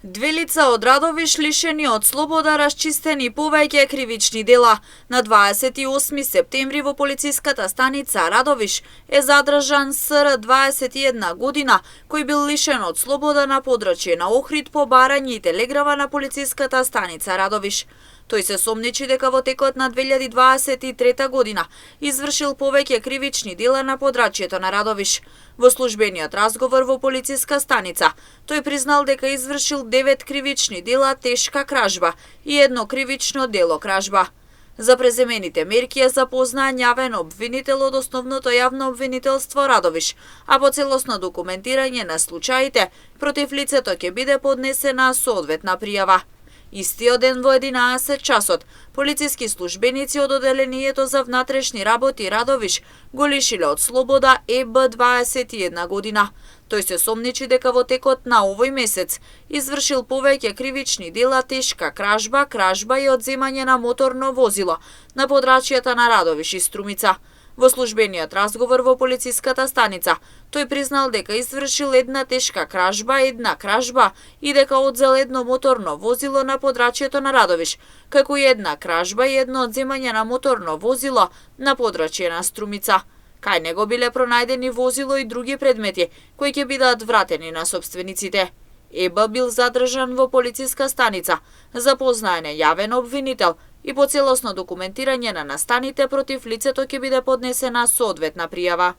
Две лица од Радовиш лишени од слобода, расчистени повеќе кривични дела. На 28 септември во полициската станица Радовиш е задржан СР 21 година, кој бил лишен од слобода на подрачје на Охрид по барање и телеграма на полициската станица Радовиш. Тој се сомнечи дека во текот на 2023 година извршил повеќе кривични дела на подрачјето на Радовиш. Во службениот разговор во полициска станица, тој признал дека извршил 9 кривични дела тешка кражба и едно кривично дело кражба. За преземените мерки е запознаен јавен обвинител од Основното јавно обвинителство Радовиш, а по целосно документирање на случаите против лицето ќе биде поднесена соодветна пријава. Истиот ден во 11 часот, полициски службеници од Оделението за внатрешни работи Радовиш го лишиле од слобода ЕБ 21 година. Тој се сомнечи дека во текот на овој месец извршил повеќе кривични дела тешка кражба, кражба и одземање на моторно возило на подрачјата на Радовиш и Струмица. Во службениот разговор во полициската станица, тој признал дека извршил една тешка кражба, една кражба и дека одзел едно моторно возило на подрачјето на Радовиш, како и една кражба и едно одземање на моторно возило на подрачје на Струмица. Кај него биле пронајдени возило и други предмети кои ќе бидат вратени на собствениците. ЕБ бил задржан во полициска станица, запознаен е јавен обвинител и по целосно документирање на настаните против лицето ќе биде поднесена соодветна пријава.